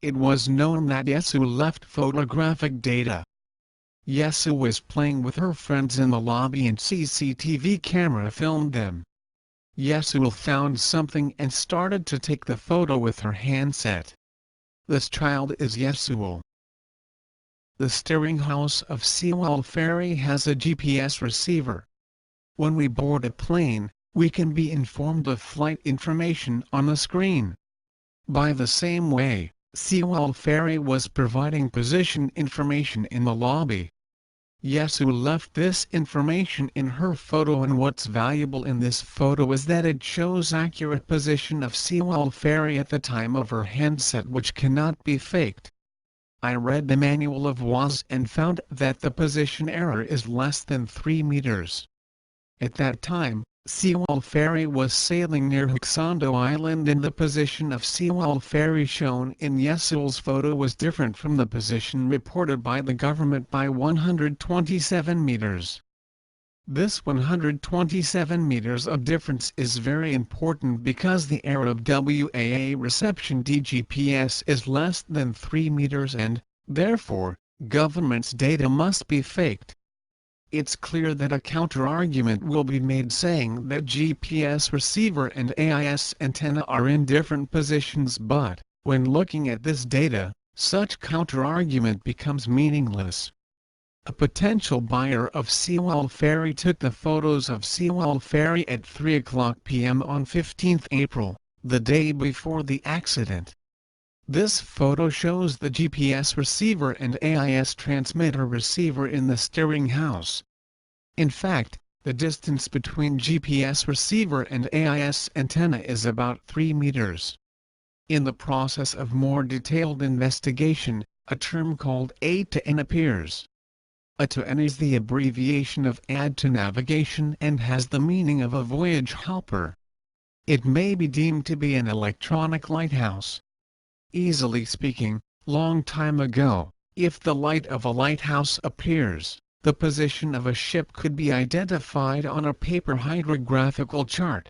it was known that Yesu left photographic data. Yesu was playing with her friends in the lobby and CCTV camera filmed them. Yesu found something and started to take the photo with her handset. This child is Yesu. The steering house of Sewol Ferry has a GPS receiver. When we board a plane, we can be informed of flight information on the screen. By the same way, Sewol Ferry was providing position information in the lobby. Yesu left this information in her photo, and what's valuable in this photo is that it shows accurate position of Sewol Ferry at the time of her handset, which cannot be faked. I read the manual of WAS and found that the position error is less than 3 meters. At that time, Sewol Ferry was sailing near Huxando Island, and the position of Sewol Ferry shown in Yesu's photo was different from the position reported by the government by 127 meters. This 127 meters of difference is very important because the error of WAA reception DGPS is less than 3 meters and, therefore, government's data must be faked. It's clear that a counter-argument will be made saying that GPS receiver and AIS antenna are in different positions, but, when looking at this data, such counter-argument becomes meaningless. A potential buyer of Sewol Ferry took the photos of Sewol Ferry at 3:00 p.m. on 15 April, the day before the accident. This photo shows the GPS receiver and AIS transmitter receiver in the steering house. In fact, the distance between GPS receiver and AIS antenna is about 3 meters. In the process of more detailed investigation, a term called A-to-N appears. A-to-N is the abbreviation of Add to Navigation and has the meaning of a voyage helper. It may be deemed to be an electronic lighthouse. Easily speaking, long time ago, if the light of a lighthouse appears, the position of a ship could be identified on a paper hydrographical chart.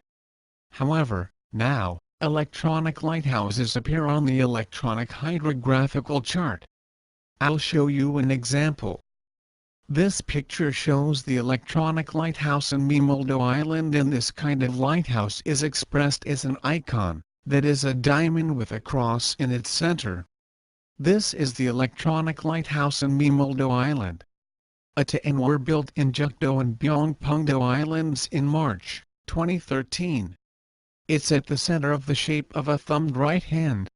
However, now, electronic lighthouses appear on the electronic hydrographical chart. I'll show you an example. This picture shows the electronic lighthouse in Mimoldo Island, and this kind of lighthouse is expressed as an icon, that is a diamond with a cross in its center. This is the electronic lighthouse in Mimoldo Island. A-to-N were built in Jukdo and Byongpungdo Islands in March 2013. It's at the center of the shape of a thumbed right hand.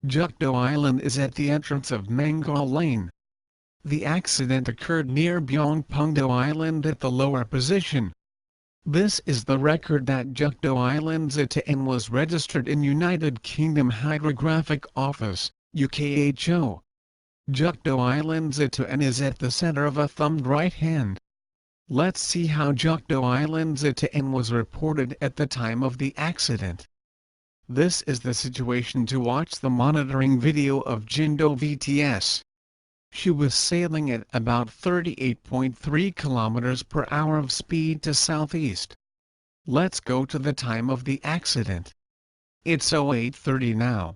Jukdo Island is at the entrance of Mangal Lane. The accident occurred near Byongpungdo Island at the lower position. This is the record that Jukdo Island's A-to-N was registered in United Kingdom Hydrographic Office, UKHO. Jukdo Island's A-to-N is at the center of a thumbed right hand. Let's see how Jukdo Island's A-to-N was reported at the time of the accident. This is the situation to watch the monitoring video of Jindo VTS. She was sailing at about 38.3 kilometers per hour of speed to southeast. Let's go to the time of the accident. It's 08:30 now.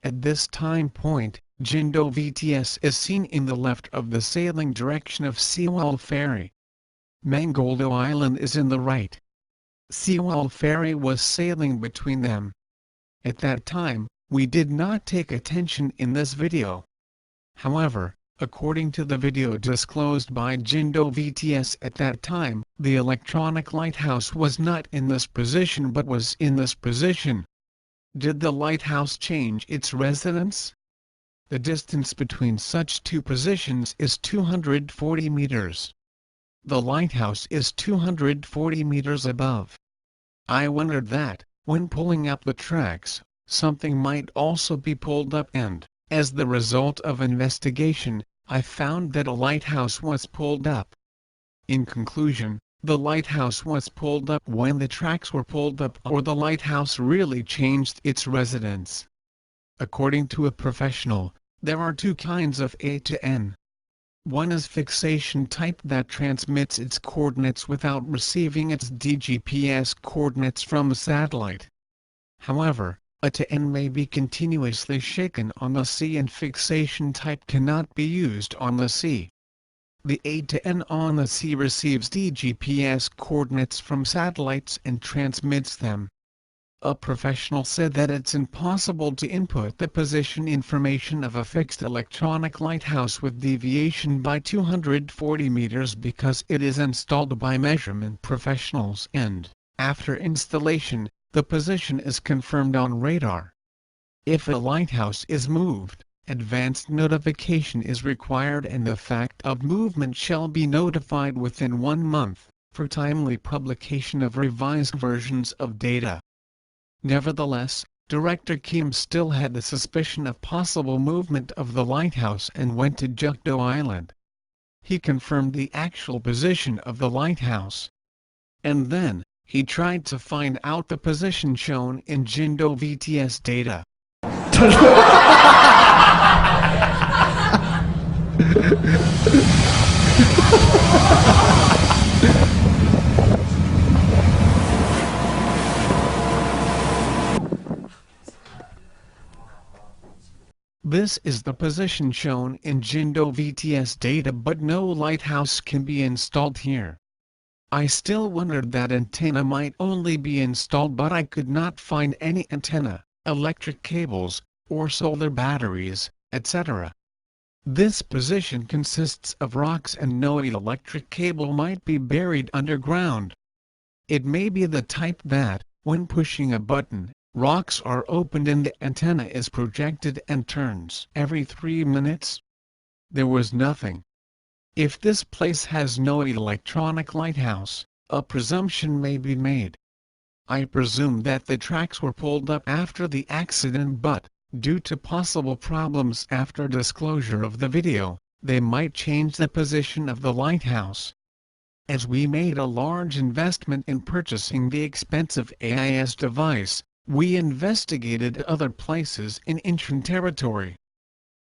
At this time point, Jindo VTS is seen in the left of the sailing direction of Sewol Ferry. Mangoldo Island is in the right. Sewol Ferry was sailing between them. At that time, we did not take attention in this video. However, according to the video disclosed by Jindo VTS at that time, the electronic lighthouse was not in this position but was in this position. Did the lighthouse change its residence? The distance between such two positions is 240 meters. The lighthouse is 240 meters above. I wondered that, when pulling up the tracks, something might also be pulled up, and, as the result of investigation, I found that a lighthouse was pulled up. In conclusion, the lighthouse was pulled up when the tracks were pulled up, or the lighthouse really changed its residence. According to a professional, there are two kinds of A-to-N. One is fixation type that transmits its coordinates without receiving its DGPS coordinates from a satellite. However, A TN may be continuously shaken on the sea and fixation type cannot be used on the sea. The A-10 on the sea receives the GPS coordinates from satellites and transmits them. A professional said that it's impossible to input the position information of a fixed electronic lighthouse with deviation by 240 meters because it is installed by measurement professionals and, after installation, the position is confirmed on radar. If a lighthouse is moved, advanced notification is required and the fact of movement shall be notified within 1 month, for timely publication of revised versions of data. Nevertheless, Director Kim still had the suspicion of possible movement of the lighthouse and went to Jukdo Island. He confirmed the actual position of the lighthouse. And then, he tried to find out the position shown in Jindo VTS data. This is the position shown in Jindo VTS data, but no lighthouse can be installed here. I still wondered that antenna might only be installed, but I could not find any antenna, electric cables, or solar batteries, etc. This position consists of rocks and no electric cable might be buried underground. It may be the type that, when pushing a button, rocks are opened and the antenna is projected and turns every 3 minutes. There was nothing. If this place has no electronic lighthouse, a presumption may be made. I presume that the tracks were pulled up after the accident, but, due to possible problems after disclosure of the video, they might change the position of the lighthouse. As we made a large investment in purchasing the expensive AIS device, we investigated other places in Incheon territory.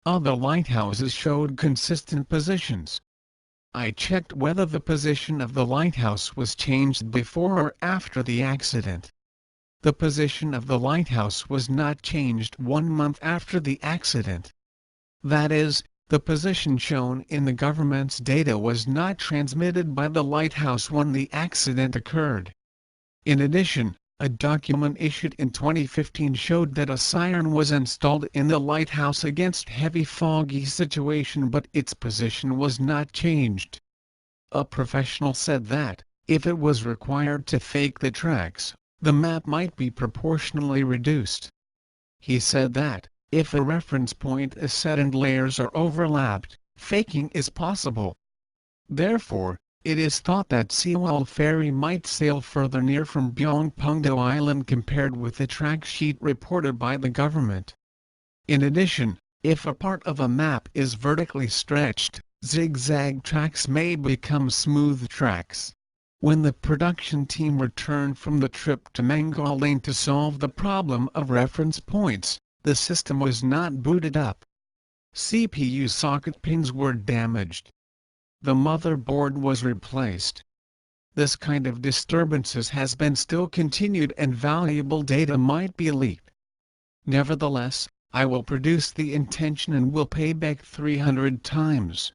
Other lighthouses showed consistent positions. I checked whether the position of the lighthouse was changed before or after the accident. The position of the lighthouse was not changed 1 month after the accident. That is, the position shown in the government's data was not transmitted by the lighthouse when the accident occurred. In addition, a document issued in 2015 showed that a siren was installed in the lighthouse against heavy foggy situation, but its position was not changed. A professional said that, if it was required to fake the tracks, the map might be proportionally reduced. He said that, if a reference point is set and layers are overlapped, faking is possible. Therefore, it is thought that Sewol Ferry might sail further near from Byongpungdo Island compared with the track sheet reported by the government. In addition, if a part of a map is vertically stretched, zigzag tracks may become smooth tracks. When the production team returned from the trip to Mangaling to solve the problem of reference points, the system was not booted up. CPU socket pins were damaged. The motherboard was replaced. This kind of disturbances has been still continued and valuable data might be leaked. Nevertheless, I will produce the intention and will pay back 300 times.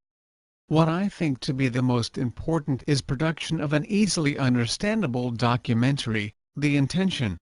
What I think to be the most important is production of an easily understandable documentary, the intention.